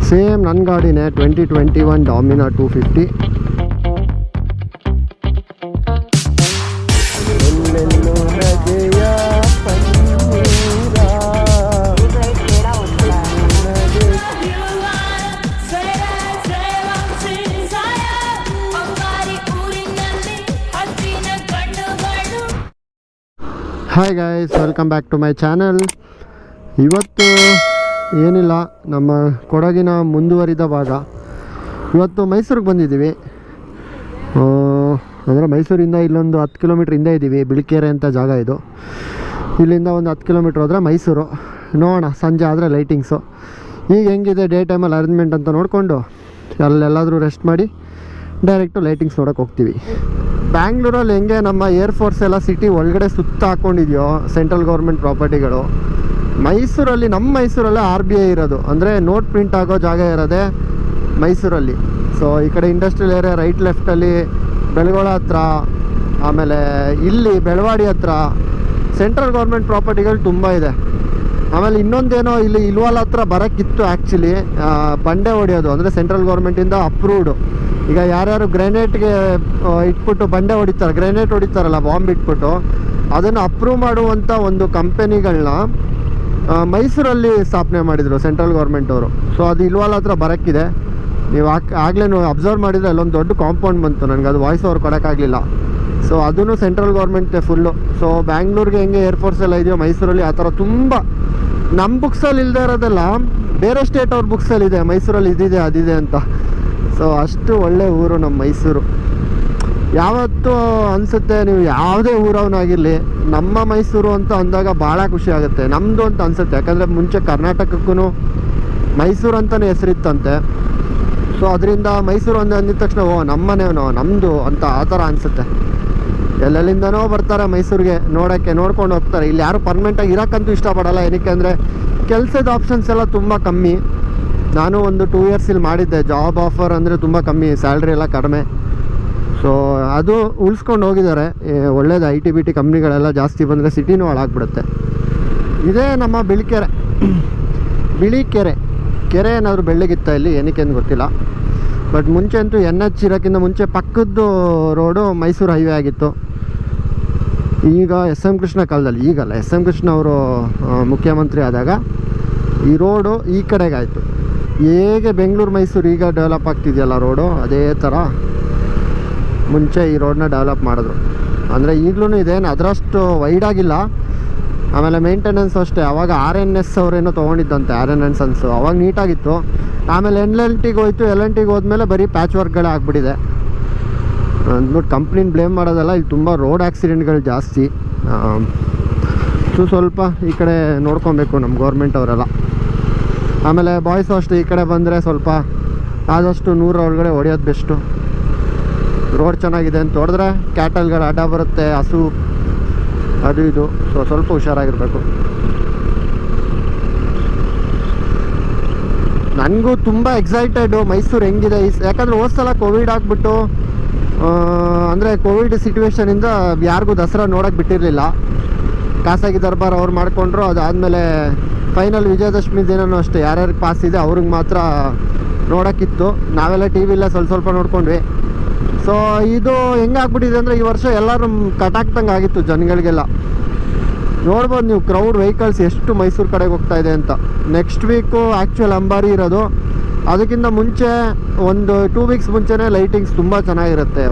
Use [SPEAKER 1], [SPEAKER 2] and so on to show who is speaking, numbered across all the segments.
[SPEAKER 1] Same ನನ್ನ ಗಾಡಿನೇ 2021 Dominar 250. Hi guys, welcome back to my channel. ಇವತ್ತು ಏನಿಲ್ಲ, ನಮ್ಮ ಕೊಡಗಿನ ಮುಂದುವರಿದ ಭಾಗ. ಇವತ್ತು ಮೈಸೂರಿಗೆ ಬಂದಿದ್ದೀವಿ. ಅಂದರೆ ಮೈಸೂರಿಂದ ಇಲ್ಲೊಂದು 10 ಕಿಲೋಮೀಟ್ರ್ ಹಿಂದೆ ಇದ್ದೀವಿ. ಬಿಳಿಕೆರೆ ಅಂತ ಜಾಗ ಇದು. ಇಲ್ಲಿಂದ ಒಂದು 10 ಕಿಲೋಮೀಟ್ರ್ ಹೋದರೆ ಮೈಸೂರು. ನೋಡೋಣ ಸಂಜೆ ಆದರೆ ಲೈಟಿಂಗ್ಸು. ಈಗ ಹೆಂಗಿದೆ ಡೇ ಟೈಮಲ್ಲಿ ಅರೇಂಜ್ಮೆಂಟ್ ಅಂತ ನೋಡಿಕೊಂಡು ಅಲ್ಲೆಲ್ಲಾದರೂ ರೆಸ್ಟ್ ಮಾಡಿ ಡೈರೆಕ್ಟು ಲೈಟಿಂಗ್ಸ್ ನೋಡೋಕೆ ಹೋಗ್ತೀವಿ. ಬ್ಯಾಂಗ್ಳೂರಲ್ಲಿ ಹೆಂಗೆ ನಮ್ಮ ಏರ್ಫೋರ್ಸ್ ಎಲ್ಲ ಸಿಟಿ ಒಳಗಡೆ ಸುತ್ತ ಹಾಕ್ಕೊಂಡಿದೆಯೋ ಸೆಂಟ್ರಲ್ ಗೌರ್ಮೆಂಟ್ ಪ್ರಾಪರ್ಟಿಗಳು, ಮೈಸೂರಲ್ಲಿ ನಮ್ಮ ಮೈಸೂರಲ್ಲೇ RBI ಇರೋದು. ಅಂದರೆ ನೋಟ್ ಪ್ರಿಂಟ್ ಆಗೋ ಜಾಗ ಇರೋದೇ ಮೈಸೂರಲ್ಲಿ. ಸೊ ಈ ಕಡೆ ಇಂಡಸ್ಟ್ರಿಯಲ್ ಏರಿಯಾ ರೈಟ್ ಲೆಫ್ಟಲ್ಲಿ ಬೆಳಗೊಳ ಹತ್ರ, ಆಮೇಲೆ ಇಲ್ಲಿ ಬೆಳವಾಡಿ ಹತ್ರ ಸೆಂಟ್ರಲ್ ಗೌರ್ಮೆಂಟ್ ಪ್ರಾಪರ್ಟಿಗಳು ತುಂಬ ಇದೆ. ಆಮೇಲೆ ಇನ್ನೊಂದೇನೋ ಇಲ್ಲಿ ಇಲ್ವಾಲ್ ಹತ್ರ ಬರೋಕ್ಕಿತ್ತು ಆ್ಯಕ್ಚುಲಿ, ಬಂಡೆ ಹೊಡೆಯೋದು. ಅಂದರೆ ಸೆಂಟ್ರಲ್ ಗೌರ್ಮೆಂಟಿಂದ ಅಪ್ರೂವ್ಡು. ಈಗ ಯಾರ್ಯಾರು ಗ್ರೆನೇಟ್ಗೆ ಇಟ್ಬಿಟ್ಟು ಬಂಡೆ ಹೊಡಿತಾರೆ, ಗ್ರೆನೇಟ್ ಹೊಡಿತಾರಲ್ಲ ಬಾಂಬ್ ಇಟ್ಬಿಟ್ಟು, ಅದನ್ನು ಅಪ್ರೂವ್ ಮಾಡುವಂಥ ಒಂದು ಕಂಪೆನಿಗಳನ್ನ ಮೈಸೂರಲ್ಲಿ ಸ್ಥಾಪನೆ ಮಾಡಿದರು ಸೆಂಟ್ರಲ್ ಗೌರ್ಮೆಂಟವರು. ಸೊ ಅದು ಇಲ್ವಾಲ್ ಹತ್ರ ಬರೋಕ್ಕಿದೆ. ನೀವು ಆಗಲೇ ಅಬ್ಸರ್ವ್ ಮಾಡಿದರೆ ಅಲ್ಲೊಂದು ದೊಡ್ಡ ಕಾಂಪೌಂಡ್ ಬಂತು. ನನಗೆ ಅದು ವಾಯ್ಸ್ ಓವರ್ ಕೊಡೋಕ್ಕಾಗಲಿಲ್ಲ. ಸೊ ಅದೂ ಸೆಂಟ್ರಲ್ ಗೌರ್ಮೆಂಟೇ ಫುಲ್ಲು. ಸೊ ಬ್ಯಾಂಗ್ಳೂರಿಗೆ ಹೆಂಗೆ ಏರ್ಫೋರ್ಸ್ ಎಲ್ಲ ಇದೆಯೋ ಮೈಸೂರಲ್ಲಿ ಆ ಥರ ತುಂಬ ನಮ್ಮ ಬುಕ್ಸಲ್ಲಿ ಇಲ್ಲದೆ ಇರೋದೆಲ್ಲ ಬೇರೆ ಸ್ಟೇಟ್ ಅವ್ರ ಬುಕ್ಸಲ್ಲಿದೆ, ಮೈಸೂರಲ್ಲಿ ಇದಿದೆ ಅದಿದೆ ಅಂತ. ಸೊ ಅಷ್ಟು ಒಳ್ಳೆ ಊರು ನಮ್ಮ ಮೈಸೂರು. ಯಾವತ್ತೂ ಅನಿಸುತ್ತೆ, ನೀವು ಯಾವುದೇ ಊರವನಾಗಿರಲಿ ನಮ್ಮ ಮೈಸೂರು ಅಂತ ಅಂದಾಗ ಭಾಳ ಖುಷಿ ಆಗುತ್ತೆ. ನಮ್ಮದು ಅಂತ ಅನಿಸುತ್ತೆ. ಯಾಕಂದರೆ ಮುಂಚೆ ಕರ್ನಾಟಕಕ್ಕೂ ಮೈಸೂರು ಅಂತಲೇ ಹೆಸರಿತ್ತಂತೆ. ಸೊ ಅದರಿಂದ ಮೈಸೂರು ಅಂದಿದ ತಕ್ಷಣ ನಮ್ಮನೇನೋ ನಮ್ಮದು ಅಂತ ಆ ಥರ ಅನಿಸುತ್ತೆ. ಎಲ್ಲೆಲ್ಲಿಂದನೋ ಬರ್ತಾರೆ ಮೈಸೂರಿಗೆ ನೋಡ್ಕೊಂಡು ಹೋಗ್ತಾರೆ. ಇಲ್ಲಿ ಯಾರು ಪರ್ಮನೆಂಟಾಗಿ ಇರೋಕ್ಕಂತೂ ಇಷ್ಟಪಡಲ್ಲ. ಏನಕ್ಕೆ ಅಂದರೆ ಕೆಲಸದ ಆಪ್ಷನ್ಸ್ ಎಲ್ಲ ತುಂಬ ಕಮ್ಮಿ. ನಾನು ಒಂದು 2 ಇಯರ್ಸ್ ಇಲ್ಲಿ ಮಾಡಿದ್ದೆ. ಜಾಬ್ ಆಫರ್ ಅಂದರೆ ತುಂಬ ಕಮ್ಮಿ, ಸ್ಯಾಲ್ರಿ ಎಲ್ಲ ಕಡಿಮೆ. ಸೊ ಅದು ಉಳಿಸ್ಕೊಂಡು ಹೋಗಿದ್ದಾರೆ. ಒಳ್ಳೇದು. IT ಕಂಪ್ನಿಗಳೆಲ್ಲ ಜಾಸ್ತಿ ಬಂದರೆ ಸಿಟಿನೂ ಹಾಳಾಗ್ಬಿಡುತ್ತೆ. ಇದೇ ನಮ್ಮ ಬಿಳಿಕೆರೆ ಕೆರೆ ಏನಾದರೂ ಬೆಳ್ಳಗಿತ್ತ ಇಲ್ಲಿ, ಏನಕ್ಕೆ ಅಂತ ಗೊತ್ತಿಲ್ಲ. ಬಟ್ ಮುಂಚೆ ಅಂತೂ NH ಇರೋಕ್ಕಿಂತ ಮುಂಚೆ ಪಕ್ಕದ್ದು ರೋಡು ಮೈಸೂರು ಹೈವೇ ಆಗಿತ್ತು. ಈಗ SM ಕೃಷ್ಣ ಕಾಲದಲ್ಲಿ, ಈಗಲ್ಲ, SM ಕೃಷ್ಣ ಅವರು ಮುಖ್ಯಮಂತ್ರಿ ಆದಾಗ ಈ ರೋಡು ಈ ಕಡೆಗಾಯಿತು. ಹೇಗೆ ಬೆಂಗಳೂರು ಮೈಸೂರು ಈಗ ಡೆವಲಪ್ ಆಗ್ತಿದೆಯಲ್ಲ ರೋಡು, ಅದೇ ಥರ ಮುಂಚೆ ಈ ರೋಡನ್ನ ಡೆವಲಪ್ ಮಾಡಿದ್ರು. ಅಂದರೆ ಈಗಲೂ ಇದೇನು ಅದರಷ್ಟು ವೈಡಾಗಿಲ್ಲ. ಆಮೇಲೆ ಮೇಂಟೆನೆನ್ಸ್ ಅಷ್ಟೇ. ಅವಾಗ RNS ಅವರೇನೋ ತೊಗೊಂಡಿದ್ದಂತೆ, RN&Sons ಸನ್ಸು. ಅವಾಗ ನೀಟಾಗಿತ್ತು. ಆಮೇಲೆ L&Tಗೆ ಹೋಯ್ತು. L&Tಗೆ ಹೋದ್ಮೇಲೆ ಬರೀ ಪ್ಯಾಚ್ ವರ್ಕ್ಗಳೇ ಆಗಿಬಿಟ್ಟಿದೆ. ಅಂದ್ಬಿಟ್ಟು ಕಂಪ್ನಿನ ಬ್ಲೇಮ್ ಮಾಡೋದಲ್ಲ, ಇಲ್ಲಿ ತುಂಬ ರೋಡ್ ಆಕ್ಸಿಡೆಂಟ್ಗಳು ಜಾಸ್ತಿ. ಸ್ವಲ್ಪ ಈ ಕಡೆ ನೋಡ್ಕೊಬೇಕು ನಮ್ಮ ಗೌರ್ಮೆಂಟ್ ಅವರೆಲ್ಲ. ಆಮೇಲೆ ಬಾಯ್ಸು ಅಷ್ಟೇ, ಈ ಕಡೆ ಬಂದರೆ ಸ್ವಲ್ಪ ಆದಷ್ಟು 100 ಒಳಗಡೆ ಹೊಡೆಯೋದು ಬೆಸ್ಟು. ರೋಡ್ ಚೆನ್ನಾಗಿದೆ ಅಂತ ಹೊಡೆದ್ರೆ ಕ್ಯಾಟಲ್ಗಳು ಅಡ್ಡ ಬರುತ್ತೆ, ಹಸು ಅದು ಇದು. ಸೊ ಸ್ವಲ್ಪ ಹುಷಾರಾಗಿರಬೇಕು. ನನಗೂ ತುಂಬ ಎಕ್ಸೈಟೆಡು ಮೈಸೂರು ಹೆಂಗಿದೆ. ಯಾಕಂದರೆ ಹೋದ್ಸಲ ಕೋವಿಡ್ ಆಗಿಬಿಟ್ಟು, ಅಂದರೆ ಕೋವಿಡ್ ಸಿಚುವೇಷನಿಂದ ಯಾರಿಗೂ ದಸರಾ ನೋಡೋಕ್ಕೆ ಬಿಟ್ಟಿರಲಿಲ್ಲ. ಖಾಸಗಿ ದರ್ಬಾರ್ ಅವ್ರು ಮಾಡಿಕೊಂಡ್ರು. ಅದಾದಮೇಲೆ ಫೈನಲ್ ವಿಜಯದಶಮಿ ದಿನವೂ ಅಷ್ಟೇ, ಯಾರ್ಯಾರಿಗೆ ಪಾಸ್ ಇದೆ ಅವ್ರಿಗೆ ಮಾತ್ರ ನೋಡೋಕ್ಕಿತ್ತು. ನಾವೆಲ್ಲ TV ಎಲ್ಲ ಸ್ವಲ್ಪ ನೋಡ್ಕೊಂಡ್ವಿ. ಸೊ ಇದು ಹೆಂಗಾಗ್ಬಿಟ್ಟಿದೆ ಅಂದರೆ ಈ ವರ್ಷ ಎಲ್ಲರೂ ಕಟಾಕ್ದಂಗೆ ಆಗಿತ್ತು ಜನಗಳಿಗೆಲ್ಲ. ನೋಡ್ಬೋದು ನೀವು ಕ್ರೌಡ್ ವೆಹಿಕಲ್ಸ್ ಎಷ್ಟು ಮೈಸೂರು ಕಡೆಗೆ ಹೋಗ್ತಾ ಇದೆ ಅಂತ. ನೆಕ್ಸ್ಟ್ ವೀಕು ಆ್ಯಕ್ಚುಯಲ್ ಅಂಬಾರಿ ಇರೋದು. ಅದಕ್ಕಿಂತ ಮುಂಚೆ ಒಂದು 2 ವೀಕ್ಸ್ ಮುಂಚೆನೇ ಲೈಟಿಂಗ್ಸ್ ತುಂಬ ಚೆನ್ನಾಗಿರುತ್ತೆ.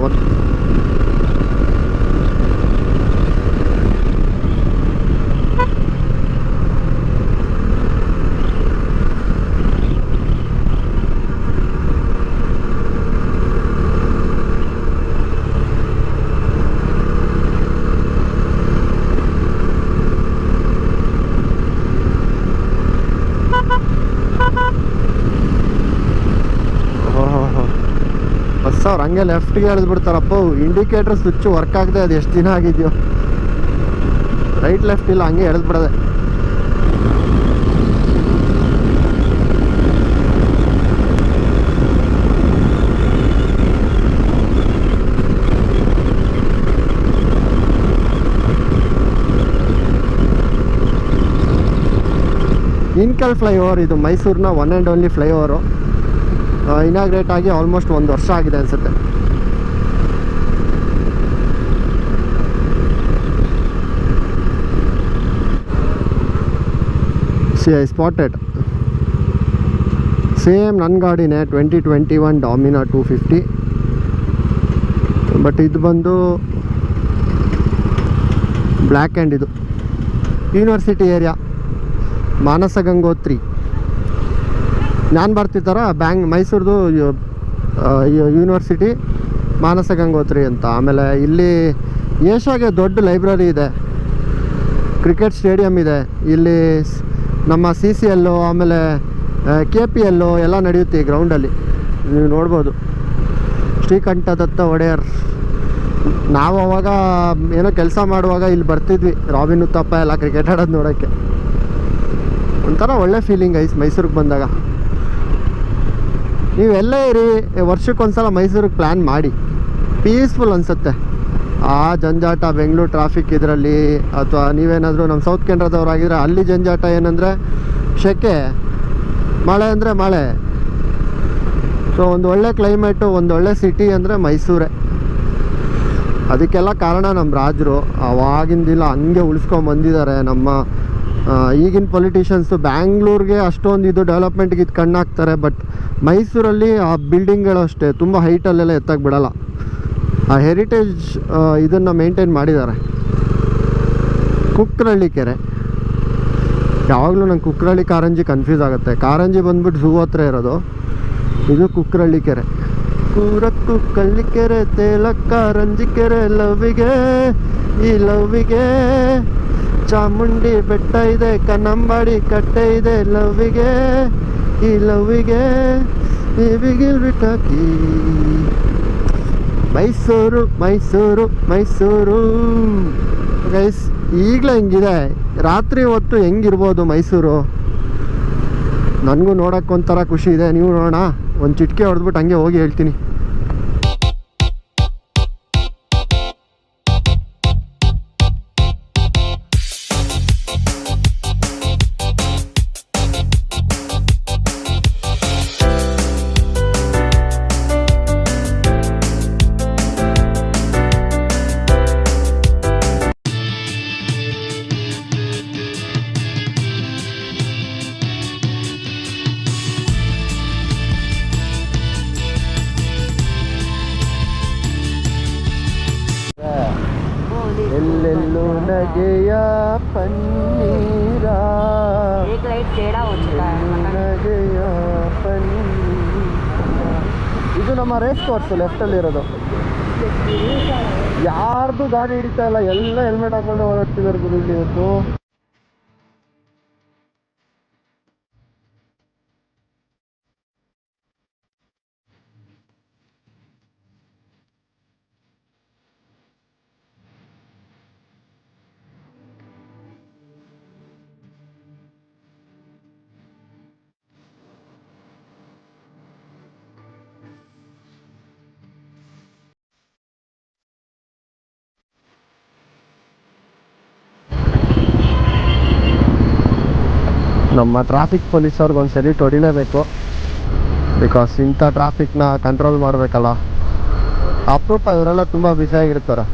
[SPEAKER 1] ಅವ್ರು ಹಂಗೆ ಲೆಫ್ಟ್ಗೆ ಎಳೆದ್ಬಿಡ್ತಾರಪ್ಪ. ಇಂಡಿಕೇಟರ್ ಸ್ವಿಚ್ ವರ್ಕ್ ಆಗದೆ ಅದು ಎಷ್ಟು ದಿನ ಆಗಿದೆಯೋ. ರೈಟ್ ಲೆಫ್ಟ್ ಇಲ್ಲ, ಹಂಗೆ ಎಳೆದ್ಬಿಡೋದೆ. ಇನ್ ಉಣ್ಕಲ್ ಫ್ಲೈಓವರ್, ಇದು ಮೈಸೂರಿನ one and only flyover. Inaugurate ಆಗಿ ಆಲ್ಮೋಸ್ಟ್ 1 ವರ್ಷ ಆಗಿದೆ ಅನಿಸುತ್ತೆ. ಐ ಸ್ಪಾಟೆಡ್ ಸೇಮ್ ನನ್ನ ಗಾಡಿನೇ 2021 ಡಾಮಿನಾ 250. ಬಟ್ ಇದು ಬಂದು ಬ್ಲ್ಯಾಕ್ ಆ್ಯಂಡ್. ಇದು ಯೂನಿವರ್ಸಿಟಿ ಏರಿಯಾ, ಮಾನಸ ಗಂಗೋತ್ರಿ. ನಾನು ಬರ್ತಿದ್ದಾರ ಮೈಸೂರ್ದು ಯೂನಿವರ್ಸಿಟಿ ಮಾನಸ ಗಂಗೋತ್ರಿ ಅಂತ. ಆಮೇಲೆ ಇಲ್ಲಿ ಏಷ್ಯಾಗೆ ದೊಡ್ಡ ಲೈಬ್ರರಿ ಇದೆ, ಕ್ರಿಕೆಟ್ ಸ್ಟೇಡಿಯಂ ಇದೆ ಇಲ್ಲಿ. ನಮ್ಮ CCL ಆಮೇಲೆ KPL ಎಲ್ಲ ನಡೆಯುತ್ತೆ ಈ ಗ್ರೌಂಡಲ್ಲಿ, ನೀವು ನೋಡ್ಬೋದು. ಶ್ರೀಕಂಠ ದತ್ತ ಒಡೆಯರ್. ನಾವು ಅವಾಗ ಏನೋ ಕೆಲಸ ಮಾಡುವಾಗ ಇಲ್ಲಿ ಬರ್ತಿದ್ವಿ, ರಾಬಿನ್ ಉತ್ತಪ್ಪ ಎಲ್ಲ ಕ್ರಿಕೆಟ್ ಆಡೋದು ನೋಡೋಕ್ಕೆ. ಒಂಥರ ಒಳ್ಳೆ ಫೀಲಿಂಗ್ ಐಸ್ ಮೈಸೂರಿಗೆ ಬಂದಾಗ. ನೀವೆಲ್ಲೇ ಇರಿ, ವರ್ಷಕ್ಕೊಂದ್ಸಲ ಮೈಸೂರಿಗೆ ಪ್ಲ್ಯಾನ್ ಮಾಡಿ, ಪೀಸ್ಫುಲ್ ಅನಿಸುತ್ತೆ. ಆ ಜಂಜಾಟ ಬೆಂಗಳೂರು ಟ್ರಾಫಿಕ್ ಇದರಲ್ಲಿ, ಅಥವಾ ನೀವೇನಾದರೂ ನಮ್ಮ ಸೌತ್ ಕೆನರಾದವ್ರಾಗಿದ್ರೆ ಅಲ್ಲಿ ಜಂಜಾಟ ಏನಂದರೆ ಸೆಕೆ, ಮಳೆ ಅಂದರೆ ಮಳೆ. ಸೊ ಒಂದು ಒಳ್ಳೆ ಕ್ಲೈಮೇಟು, ಒಂದು ಒಳ್ಳೆ ಸಿಟಿ ಅಂದರೆ ಮೈಸೂರೇ. ಅದಕ್ಕೆಲ್ಲ ಕಾರಣ ನಮ್ಮ ರಾಜರು ಅವಾಗಿಂದಿಲ್ಲ ಹಂಗೆ ಉಳಿಸ್ಕೊಂಬಂದಿದ್ದಾರೆ. ನಮ್ಮ ಈಗಿನ ಪೊಲಿಟಿಷಿಯನ್ಸು ಬ್ಯಾಂಗ್ಳೂರಿಗೆ ಅಷ್ಟೊಂದು ಇದು ಡೆವಲಪ್ಮೆಂಟ್ಗೆ ಇದು ಕಣ್ಣಾಕ್ತಾರೆ. ಬಟ್ ಮೈಸೂರಲ್ಲಿ ಆ ಬಿಲ್ಡಿಂಗ್ಗಳು ಅಷ್ಟೇ ತುಂಬ ಹೈಟಲ್ಲೆಲ್ಲ ಎತ್ತಕ್ಕೆ ಬಿಡಲ್ಲ. ಆ ಹೆರಿಟೇಜ್ ಇದನ್ನು ಮೇಂಟೈನ್ ಮಾಡಿದ್ದಾರೆ. ಕುಕ್ರಳ್ಳಿ ಕೆರೆ, ಯಾವಾಗಲೂ ನಂಗೆ ಕುಕ್ರಳ್ಳಿ ಕಾರಂಜಿ ಕನ್ಫ್ಯೂಸ್ ಆಗುತ್ತೆ. ಕಾರಂಜಿ ಬಂದ್ಬಿಟ್ಟು ಝೂ ಹತ್ರ ಇರೋದು, ಇದು ಕುಕ್ರಳ್ಳಿ ಕೆರೆ. ಕೂರಕ್ಕು ಕಳ್ಳಿ ಕೆರೆ, ತೇಲಕ್ಕ ರಂಜಿ ಕೆರೆ, ಲವ್ವಿಗೆ ಈ ಲವ್ವಿಗೆ ಚಾಮುಂಡಿ ಬೆಟ್ಟ ಇದೆ, ಕನ್ನಂಬಾಡಿ ಕಟ್ಟೆ ಇದೆ, ಲವ್ವಿಗೆ ಈ ಲವ್ವಿಗೆ ಈ ಬಿಗಿಲ್ ಬಿಟ್ಟಾಕಿ. ಮೈಸೂರು ಮೈಸೂರು ಮೈಸೂರು ಗೈಸ್. ಈಗಲೇ ಹಿಂಗಿದೆ, ರಾತ್ರಿ ಹೊತ್ತು ಹೆಂಗಿರ್ಬೋದು ಮೈಸೂರು? ನನಗೂ ನೋಡೋಕ್ಕೆ ಒಂಥರ ಖುಷಿ ಇದೆ. ನೀವು ನೋಡೋಣ, ಒಂದು ಚಿಟಿಕೆ ಹೊಡೆದ್ಬಿಟ್ಟು ಹಂಗೆ ಹೋಗಿ ಹೇಳ್ತೀನಿ. ಎಲ್ಲೆಲ್ಲೂ ನಗೆಯ ಪನ್ನೀರ, ನಗೆಯ ಪನ್ನೀರ. ಇದು ನಮ್ಮ ರೇಸ್ ಕೋರ್ಸ್ ಲೆಫ್ಟಲ್ಲಿರೋದು. ಯಾರ್ದು ಗಾಡಿ ಹಿಡಿತಾ ಇಲ್ಲ, ಎಲ್ಲ ಹೆಲ್ಮೆಟ್ ಹಾಕೊಂಡು ಓಡಾಡ್ತಿದ್ದಾರೆ ಗುರು ಇಲ್ಲಿ ಇವತ್ತು. ನಮ್ಮ ಟ್ರಾಫಿಕ್ ಪೊಲೀಸವ್ರಿಗೆ ಒಂದು ಸರಿ ಹೊಡಿಲೇಬೇಕು. ಬಿಕಾಸ್ ಇಂಥ ಟ್ರಾಫಿಕ್ನ ಕಂಟ್ರೋಲ್ ಮಾಡಬೇಕಲ್ಲ. ಅಪರೂಪ ಇವರೆಲ್ಲ ತುಂಬ ಬ್ಯುಸಿಯಾಗಿರ್ತಾರೆ.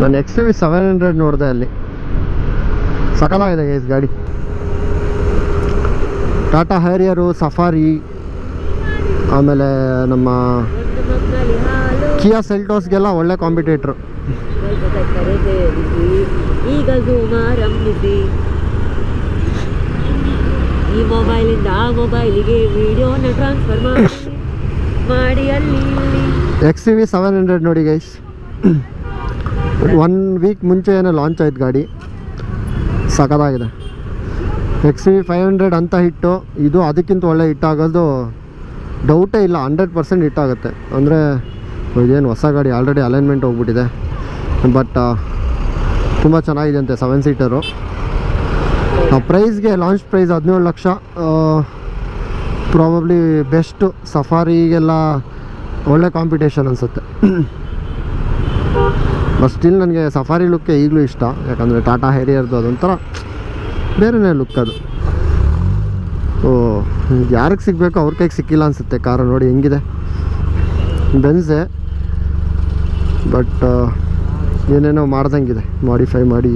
[SPEAKER 1] ನಾನು XUV 700 ನೋಡಿದೆ ಅಲ್ಲಿ, ಸಕಲಾಗಿದೆ ಗೈಸ್ ಗಾಡಿ. ಟಾಟಾ ಹ್ಯಾರಿಯರು, ಸಫಾರಿ, ಆಮೇಲೆ ನಮ್ಮ ಕಿಯಾ ಸೆಲ್ಟೋಸ್ಗೆಲ್ಲ ಒಳ್ಳೆ ಕಾಂಪಿಟೇಟ್ರು.
[SPEAKER 2] ಈಗ ಝೂಮಾರಂಭಿಸಿ ಈ ಮೊಬೈಲಿಂದ ಆ ಮೊಬೈಲಿಗೆ ವಿಡಿಯೋನ ಟ್ರಾನ್ಸ್ಫರ್ ಮಾಡಿ ಅಲ್ಲಿ
[SPEAKER 1] XUV 700 ನೋಡಿ ಗೈಸ್, 1 ವೀಕ್ ಮುಂಚೆ ಏನೋ ಲಾಂಚ್ ಆಯ್ತು ಗಾಡಿ, ಸಖತ್ತಾಗಿದೆ. XUV 500 ಅಂತ ಹಿಟ್ಟು, ಇದು ಅದಕ್ಕಿಂತ ಒಳ್ಳೆ ಹಿಟ್ಟಾಗೋದು ಡೌಟೇ ಇಲ್ಲ, 100% ಹಿಟ್ಟಾಗುತ್ತೆ. ಅಂದರೆ ಇದೇನು ಹೊಸ ಗಾಡಿ, ಆಲ್ರೆಡಿ ಅಲೈನ್ಮೆಂಟ್ ಹೋಗ್ಬಿಟ್ಟಿದೆ, ಬಟ್ ತುಂಬ ಚೆನ್ನಾಗಿದೆ ಅಂತೆ 7 ಸೀಟರು. ಪ್ರೈಸ್ಗೆ launch price 17 lakh. Probably best, ಸಫಾರಿಗೆಲ್ಲ ಒಳ್ಳೆ ಕಾಂಪಿಟೇಷನ್ ಅನಿಸುತ್ತೆ. ಬಟ್ ಸ್ಟಿಲ್ ನನಗೆ ಸಫಾರಿ ಲುಕ್ಕೇ ಈಗಲೂ ಇಷ್ಟ, ಯಾಕಂದರೆ ಟಾಟಾ ಹ್ಯಾರಿಯರ್ದು ಅದೊಂಥರ ಬೇರೆಯೇ ಲುಕ್ ಅದು. ಯಾರಿಗೆ ಸಿಗಬೇಕು ಅವ್ರ ಕೈಗೆ ಸಿಕ್ಕಿಲ್ಲ ಅನಿಸುತ್ತೆ ಕಾರು. ನೋಡಿ ಹೆಂಗಿದೆ, ಬೆನ್ಸೆ, ಬಟ್ ಏನೇನೋ ಮಾಡ್ದಂಗಿದೆ, ಮಾಡಿಫೈ ಮಾಡಿ.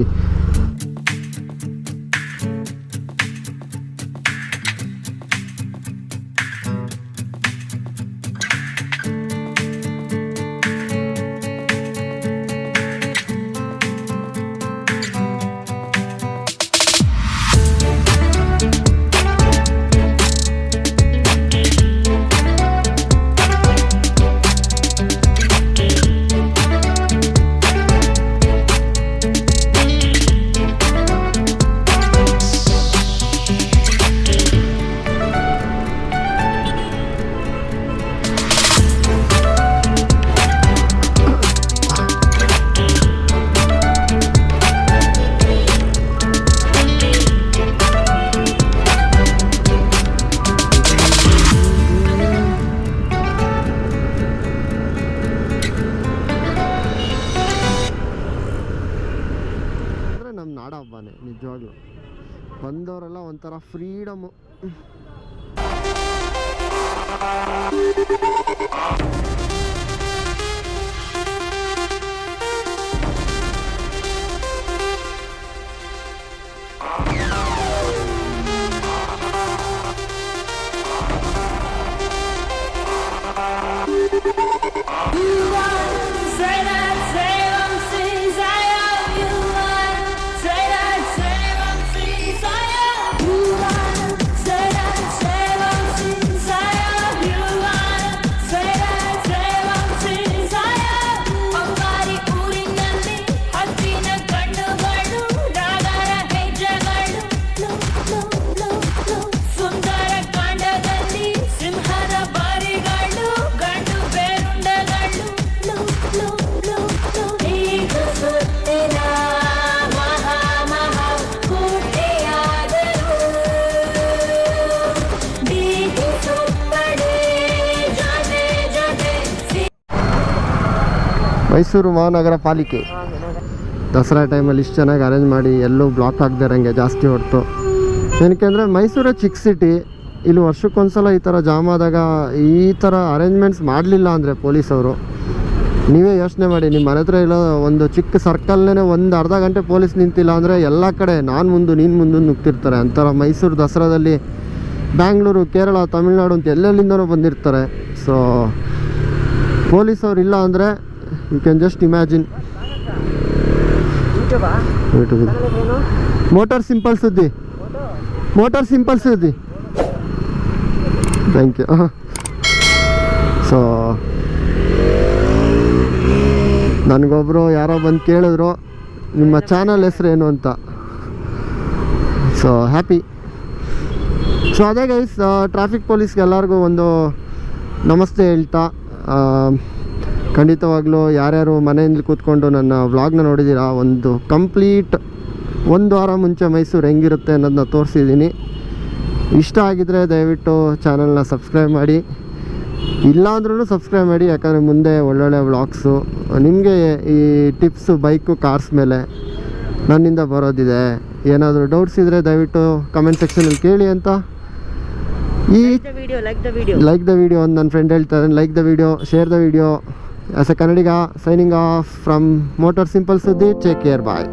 [SPEAKER 1] ನಮ್ಮ ನಾಡ ಹಬ್ಬನೇ ನಿಜವಾಗ್ಲೂ, ಬಂದವರೆಲ್ಲ ಒಂಥರ ಫ್ರೀಡಮು. ಮೈಸೂರು ಮಹಾನಗರ ಪಾಲಿಕೆ ದಸರಾ ಟೈಮಲ್ಲಿ ಇಷ್ಟು ಚೆನ್ನಾಗಿ ಅರೇಂಜ್ ಮಾಡಿ, ಎಲ್ಲೂ ಬ್ಲಾಕ್ ಆಗದೆ ಇರೋಂಗೆ ಜಾಸ್ತಿ ಹೊರತು. ಏನಕ್ಕೆ ಅಂದರೆ ಮೈಸೂರು ಚಿಕ್ಕ ಸಿಟಿ, ಇಲ್ಲಿ ವರ್ಷಕ್ಕೊಂದ್ಸಲ ಈ ಥರ ಜಾಮ್ ಆದಾಗ ಈ ಥರ ಅರೇಂಜ್ಮೆಂಟ್ಸ್ ಮಾಡಲಿಲ್ಲ ಅಂದರೆ ಪೊಲೀಸವರು, ನೀವೇ ಯೋಚನೆ ಮಾಡಿ, ನಿಮ್ಮ ಮನೆ ಹತ್ರ ಇರೋ ಒಂದು ಚಿಕ್ಕ ಸರ್ಕಲ್ನೇ ಒಂದು ಅರ್ಧ ಗಂಟೆ ಪೊಲೀಸ್ ನಿಂತಿಲ್ಲ ಅಂದರೆ ಎಲ್ಲ ಕಡೆ ನಾನು ಮುಂದೆ ನೀನು ಮುಂದೆ ನುಗ್ತಿರ್ತಾರೆ. ಅಂಥರ ಮೈಸೂರು ದಸರಾದಲ್ಲಿ ಬ್ಯಾಂಗ್ಳೂರು, ಕೇರಳ, ತಮಿಳ್ನಾಡು ಅಂತ ಎಲ್ಲೆಲ್ಲಿಂದನೂ ಬಂದಿರ್ತಾರೆ. ಸೊ ಪೊಲೀಸವ್ರು ಇಲ್ಲ ಅಂದರೆ you can just imagine. Motor simple ಸುದ್ದಿ, ಮೋಟಾರ್ ಸಿಂಪಲ್ ಸುದ್ದಿ. Thank you. ಸೊ ನನಗೊಬ್ಬರು ಯಾರೋ ಬಂದು ಕೇಳಿದ್ರು ನಿಮ್ಮ ಚಾನಲ್ ಹೆಸ್ರು ಏನು ಅಂತ. So happy. ಸೊ ಅದೇ ಗೈಸ್, ಟ್ರಾಫಿಕ್ ಪೊಲೀಸ್ಗೆ ಎಲ್ಲರಿಗೂ ಒಂದು ನಮಸ್ತೆ ಹೇಳ್ತಾ, ಖಂಡಿತವಾಗ್ಲೂ ಯಾರ್ಯಾರು ಮನೆಯಲ್ಲಿ ಕೂತ್ಕೊಂಡು ನನ್ನ ವ್ಲಾಗ್ನ ನೋಡಿದ್ದೀರಾ, ಒಂದು ಕಂಪ್ಲೀಟ್ 1 ವಾರ ಮುಂಚೆ ಮೈಸೂರು ಹೆಂಗಿರುತ್ತೆ ಅನ್ನೋದನ್ನ ತೋರಿಸಿದ್ದೀನಿ. ಇಷ್ಟ ಆಗಿದರೆ ದಯವಿಟ್ಟು ಚಾನಲ್ನ ಸಬ್ಸ್ಕ್ರೈಬ್ ಮಾಡಿ, ಇಲ್ಲಾಂದ್ರೂ ಸಬ್ಸ್ಕ್ರೈಬ್ ಮಾಡಿ, ಯಾಕಂದರೆ ಮುಂದೆ ಒಳ್ಳೊಳ್ಳೆ ವ್ಲಾಗ್ಸು ನಿಮಗೆ ಈ ಟಿಪ್ಸು ಬೈಕು ಕಾರ್ಸ್ ಮೇಲೆ ನನ್ನಿಂದ ಬರೋದಿದೆ. ಏನಾದರೂ ಡೌಟ್ಸ್ ಇದ್ದರೆ ದಯವಿಟ್ಟು ಕಮೆಂಟ್ ಸೆಕ್ಷನಲ್ಲಿ ಕೇಳಿ ಅಂತ. ಲೈಕ್ ದ ವಿಡಿಯೋ ಅಂತ ನನ್ನ ಫ್ರೆಂಡ್ ಹೇಳ್ತಾರೆ. Like the video, share the video, as A Kannadiga signing off from motor simple ಸುದ್ದಿ. ಟೇಕ್ ಕೇರ್, ಬಾಯ್.